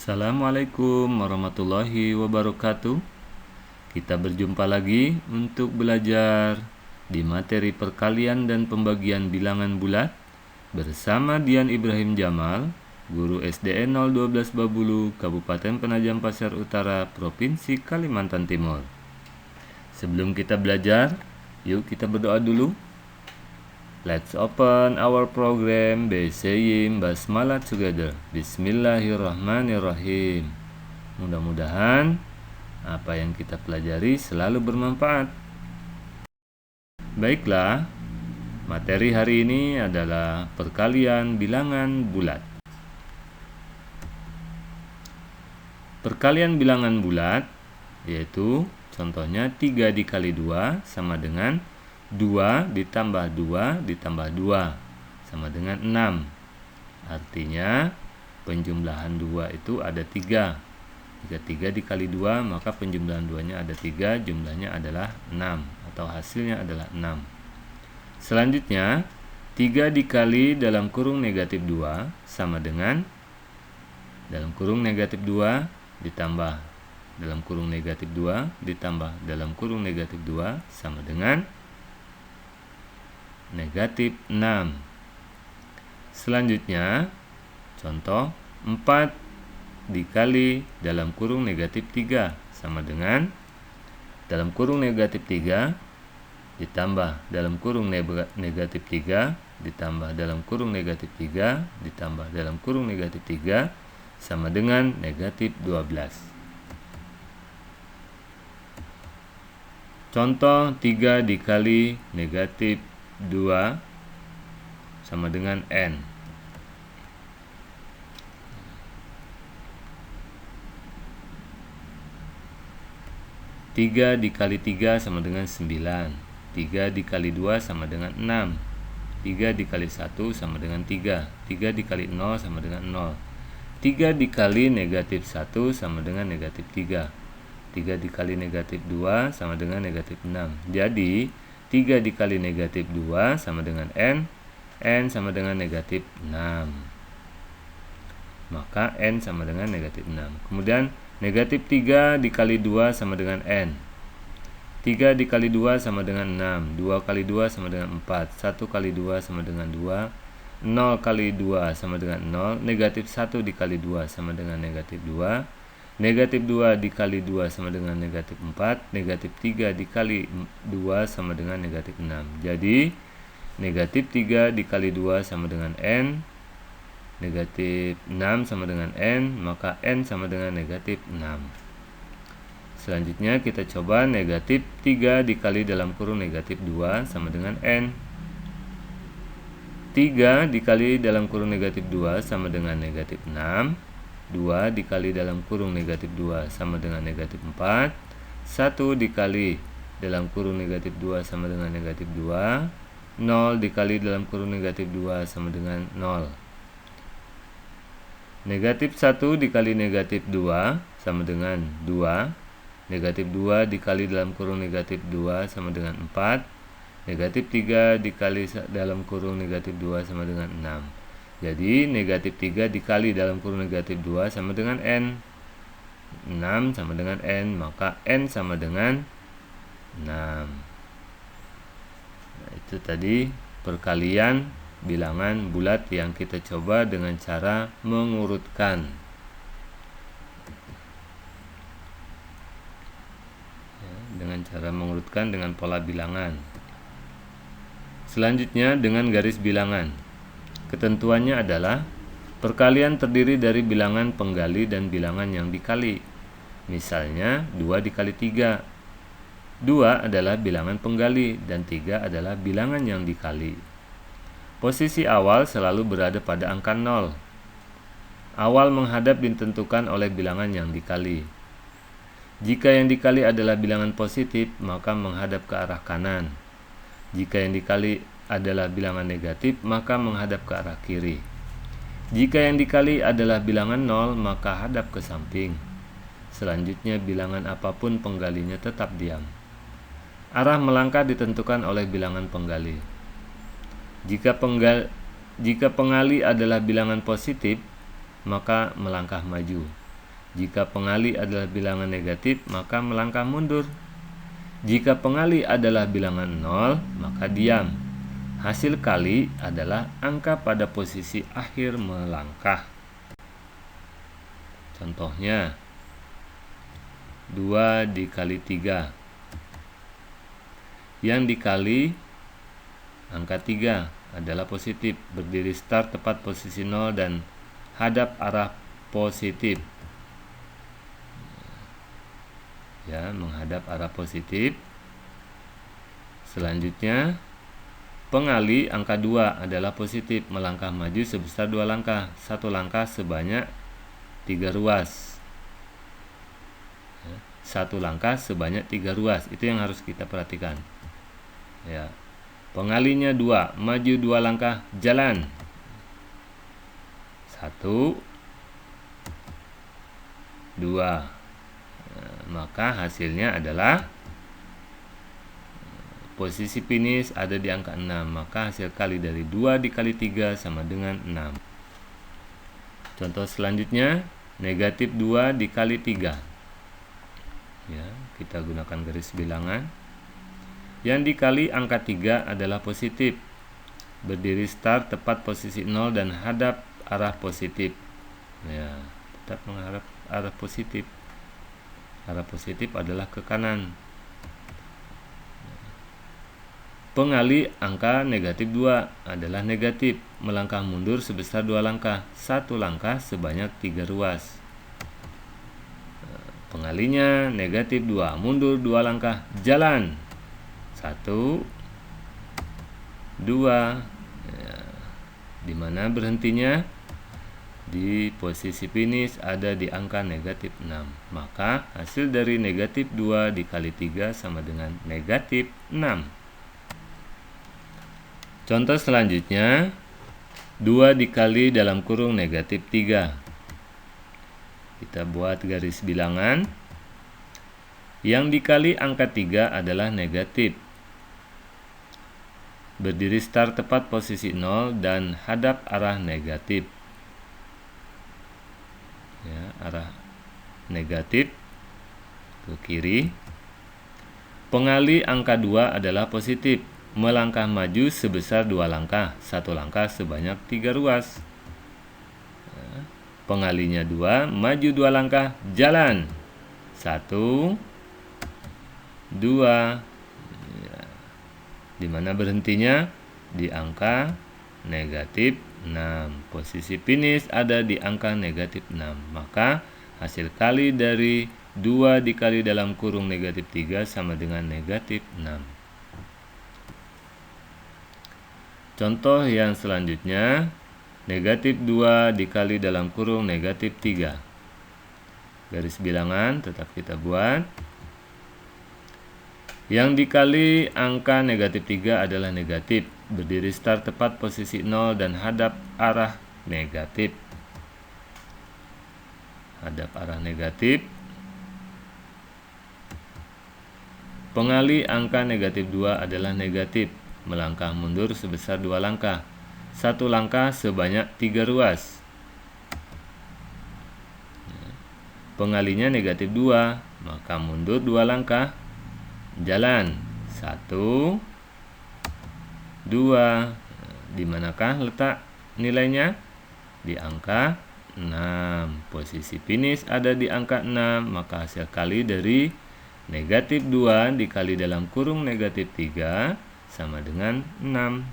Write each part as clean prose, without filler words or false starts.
Assalamualaikum warahmatullahi wabarakatuh. Kita berjumpa lagi untuk belajar di materi perkalian dan pembagian bilangan bulat bersama Dian Ibrahim Jamal, guru SDN 012 Babulu, Kabupaten Penajam Pasir Utara, Provinsi Kalimantan Timur. Sebelum kita belajar, yuk kita berdoa dulu. Let's open our program by saying basmalah together. Bismillahirrahmanirrahim. Mudah-mudahan apa yang kita pelajari selalu bermanfaat. Baiklah, materi hari ini adalah perkalian bilangan bulat. Perkalian bilangan bulat yaitu contohnya 3 dikali 2 sama dengan 2 ditambah 2 ditambah 2 sama dengan 6. Artinya penjumlahan 2 itu ada 3. Jika 3 dikali 2 maka penjumlahan 2-nya ada 3, jumlahnya adalah 6 atau hasilnya adalah 6. Selanjutnya 3 dikali dalam kurung negatif 2 sama dengan dalam kurung negatif 2 ditambah dalam kurung negatif 2 ditambah dalam kurung negatif 2 sama dengan negatif 6. Selanjutnya contoh 4 dikali dalam kurung negatif 3 sama dengan dalam kurung negatif 3 ditambah dalam kurung negatif 3 ditambah dalam kurung negatif 3 ditambah dalam kurung negatif 3 sama dengan negatif 12. Contoh 3 dikali negatif 2 sama dengan N. Tiga dikali 3 sama dengan 9. 3 dikali 2 sama dengan 6. 3 dikali 1 sama dengan 3. 3 dikali 0 sama dengan 0. 3 dikali negatif 1 sama dengan negatif 3. 3 dikali negatif 2 sama dengan negatif 6. Jadi 3 dikali negatif 2 sama dengan N. N sama dengan negatif 6. Maka N sama dengan negatif 6. Kemudian negatif 3 dikali 2 sama dengan N. 3 dikali 2 sama dengan 6. 2 kali 2 sama dengan 4. 1 kali 2 sama dengan 2. 0 kali 2 sama dengan 0. Negatif 1 dikali 2 sama dengan negatif 2. Negatif 2 dikali 2 sama dengan negatif 4. Negatif 3 dikali 2 sama dengan negatif 6. Jadi negatif 3 dikali 2 sama dengan N. Negatif 6 sama dengan N. Maka N sama dengan negatif 6. Selanjutnya kita coba negatif 3 dikali dalam kurung negatif 2 sama dengan N. 3 dikali dalam kurung negatif 2 sama dengan negatif 6. 2 dikali dalam kurung negatif 2 sama dengan negatif 4. 1 dikali dalam kurung negatif 2 sama dengan negatif 2. 0 dikali dalam kurung negatif 2 sama dengan 0. Negatif 1 dikali negatif 2 sama dengan 2. Negatif 2 dikali dalam kurung negatif 2 sama dengan 4. Negatif 3 dikali dalam kurung negatif 2 sama dengan 6. Jadi negatif 3 dikali dalam kurung negatif 2 sama dengan N. 6 sama dengan N, maka N sama dengan 6. Nah, itu tadi perkalian bilangan bulat yang kita coba dengan cara mengurutkan. Dengan cara mengurutkan dengan pola bilangan. Selanjutnya dengan garis bilangan. Ketentuannya adalah perkalian terdiri dari bilangan penggali dan bilangan yang dikali. Misalnya 2 dikali 3. 2 adalah bilangan penggali dan 3 adalah bilangan yang dikali. Posisi awal selalu berada pada angka 0. Awal menghadap ditentukan oleh bilangan yang dikali. Jika yang dikali adalah bilangan positif, maka menghadap ke arah kanan. Jika yang dikali adalah bilangan negatif, maka menghadap ke arah kiri. Jika yang dikali adalah bilangan 0, maka hadap ke samping. Selanjutnya bilangan apapun penggalinya tetap diam. Arah melangkah ditentukan oleh bilangan penggali. Jika pengali adalah bilangan positif, maka melangkah maju. Jika pengali adalah bilangan negatif, maka melangkah mundur. Jika pengali adalah bilangan 0, maka diam. Hasil kali adalah angka pada posisi akhir melangkah. Contohnya, 2 dikali 3. Yang dikali angka 3 adalah positif, berdiri start tepat posisi 0 dan hadap arah positif. Ya, menghadap arah positif. Selanjutnya, pengali angka 2 adalah positif, melangkah maju sebesar 2 langkah, 1 langkah sebanyak 3 ruas. 1 langkah sebanyak 3 ruas, itu yang harus kita perhatikan. Ya. Pengalinya 2, maju 2 langkah, jalan. 1, 2. Maka hasilnya adalah posisi finish ada di angka 6. Maka hasil kali dari 2 dikali 3 sama dengan 6. Contoh selanjutnya, negatif 2 dikali 3. Ya, kita gunakan garis bilangan. Yang dikali angka 3 adalah positif, berdiri start tepat posisi 0 dan hadap arah positif. Ya, tetap menghadap arah positif. Arah positif adalah ke kanan. Pengali angka negatif 2 adalah negatif, melangkah mundur sebesar 2 langkah, 1 langkah sebanyak 3 ruas. Pengalinya negatif 2, mundur 2 langkah, jalan. 1, 2. Ya, di mana berhentinya? Di posisi finish ada di angka negatif 6. Maka hasil dari negatif 2 dikali 3 sama dengan negatif 6. Contoh selanjutnya, 2 dikali dalam kurung negatif 3. Kita buat garis bilangan. Yang dikali angka 3 adalah negatif, berdiri start tepat posisi 0 dan hadap arah negatif. Ya, arah negatif ke kiri. Pengali angka 2 adalah positif, melangkah maju sebesar 2 langkah, 1 langkah sebanyak 3 ruas. Ya, pengalinya 2, maju 2 langkah, jalan. 1, 2. Ya, di mana berhentinya? Di angka negatif 6. Posisi finish ada di angka negatif 6. Maka hasil kali dari 2 dikali dalam kurung negatif 3 sama dengan negatif 6. Contoh yang selanjutnya, negatif 2 dikali dalam kurung negatif 3. Garis bilangan tetap kita buat. Yang dikali angka negatif 3 adalah negatif, berdiri start tepat posisi 0 dan hadap arah negatif. Hadap arah negatif. Pengali angka negatif 2 adalah negatif, melangkah mundur sebesar 2 langkah, 1 langkah sebanyak 3 ruas. Pengalinya negatif 2, maka mundur 2 langkah, jalan. 1, 2. Di manakah letak nilainya? Di angka 6. Posisi finish ada di angka 6, maka hasil kali dari negatif 2 dikali dalam kurung negatif 3 sama dengan 6.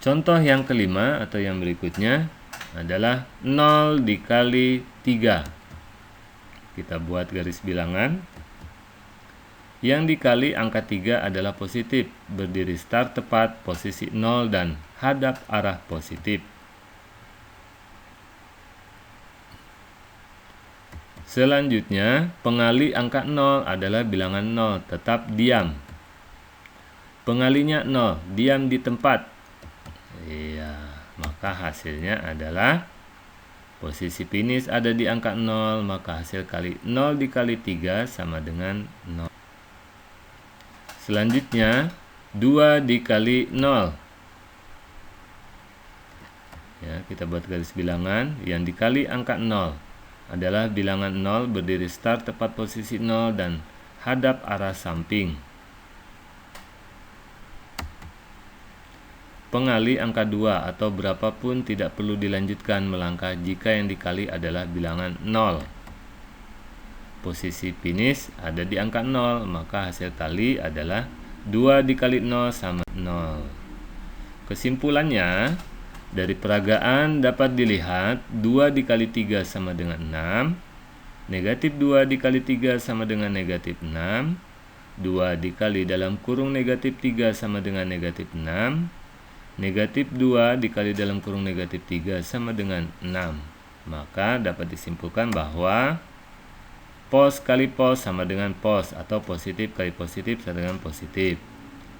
Contoh yang kelima atau yang berikutnya adalah 0 dikali 3. Kita buat garis bilangan. Yang dikali angka 3 adalah positif, berdiri start tepat posisi 0 dan hadap arah positif. Selanjutnya, pengali angka 0 adalah bilangan 0, tetap diam. Pengalinya 0, diam di tempat. Iya, maka hasilnya adalah posisi finish ada di angka 0, maka hasil kali 0 dikali 3 sama dengan 0. Selanjutnya, 2 dikali 0. Ya, Ya, kita buat garis bilangan yang dikali angka 0 adalah bilangan 0 berdiri start tepat posisi 0 dan hadap arah samping. Pengali angka 2 atau berapapun tidak perlu dilanjutkan melangkah jika yang dikali adalah bilangan 0. Posisi finish ada di angka 0, maka hasil kali adalah 2 dikali 0 sama 0. Kesimpulannya, dari peragaan dapat dilihat 2 dikali 3 sama dengan 6, negatif 2 dikali 3 sama dengan negatif 6, 2 dikali dalam kurung negatif 3 sama dengan negatif 6, negatif 2 dikali dalam kurung negatif 3 sama dengan 6. Maka dapat disimpulkan bahwa pos kali pos sama dengan pos, atau positif kali positif sama dengan positif.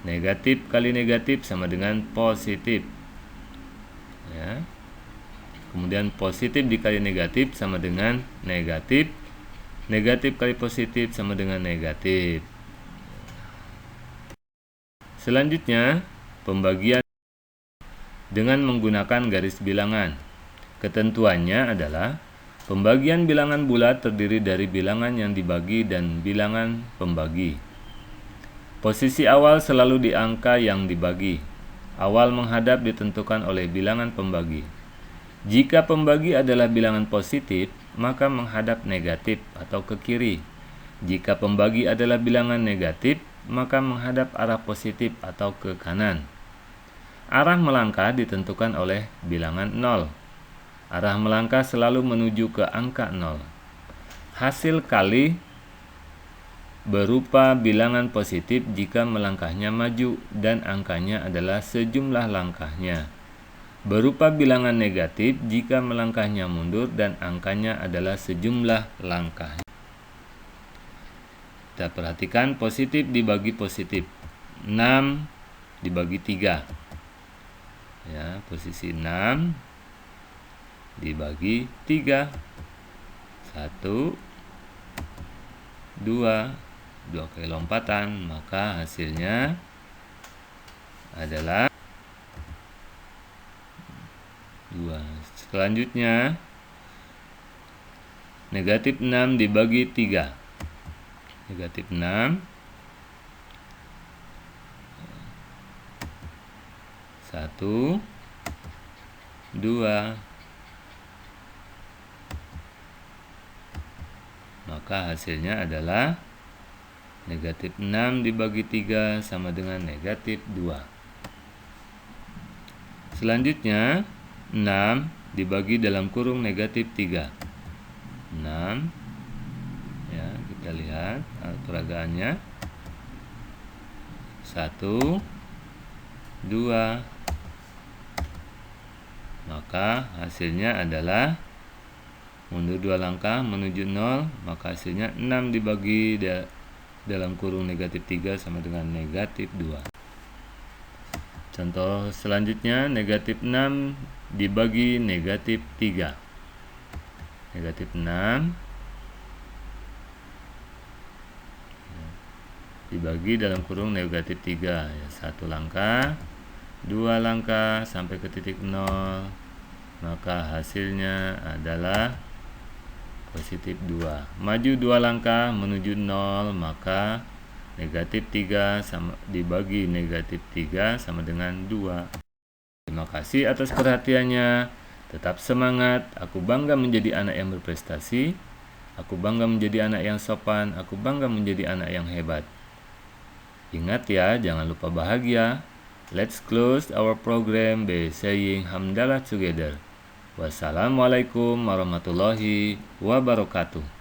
Negatif kali negatif sama dengan positif. Ya. Kemudian positif dikali negatif sama dengan negatif. Negatif kali positif sama dengan negatif. Selanjutnya, pembagian dengan menggunakan garis bilangan. Ketentuannya adalah pembagian bilangan bulat terdiri dari bilangan yang dibagi dan bilangan pembagi. Posisi awal selalu di angka yang dibagi. Awal menghadap ditentukan oleh bilangan pembagi. Jika pembagi adalah bilangan positif, maka menghadap negatif atau ke kiri. Jika pembagi adalah bilangan negatif, maka menghadap arah positif atau ke kanan. Arah melangkah ditentukan oleh bilangan 0. Arah melangkah selalu menuju ke angka 0. Hasil kali berupa bilangan positif jika melangkahnya maju dan angkanya adalah sejumlah langkahnya. Berupa bilangan negatif jika melangkahnya mundur dan angkanya adalah sejumlah langkahnya. Kita perhatikan positif dibagi positif. 6 dibagi 3. Ya, posisi 6 dibagi 3. 1, 2 kali lompatan, maka hasilnya adalah 2. Selanjutnya, negatif 6 dibagi 3. Negatif 6. 1, 2. Maka hasilnya adalah negatif 6 dibagi 3 sama dengan negatif 2. Selanjutnya, 6 dibagi dalam kurung negatif 3. 6. Ya, kita lihat peragaannya. 1, 2. Maka hasilnya adalah mundur 2 langkah menuju 0, maka hasilnya 6 dibagi dalam kurung negatif 3 sama dengan negatif 2. Contoh selanjutnya, negatif 6 dibagi negatif 3. Negatif 6 dibagi dalam kurung negatif 3. Ya, 1 langkah, 2 langkah sampai ke titik 0. Maka hasilnya adalah positif 2. Maju 2 langkah menuju 0, maka negatif 3 sama dibagi negatif 3 sama dengan 2. Terima kasih atas perhatiannya. Tetap semangat. Aku bangga menjadi anak yang berprestasi. Aku bangga menjadi anak yang sopan. Aku bangga menjadi anak yang hebat. Ingat ya, jangan lupa bahagia. Let's close our program by saying hamdalah together. Wassalamualaikum warahmatullahi wabarakatuh.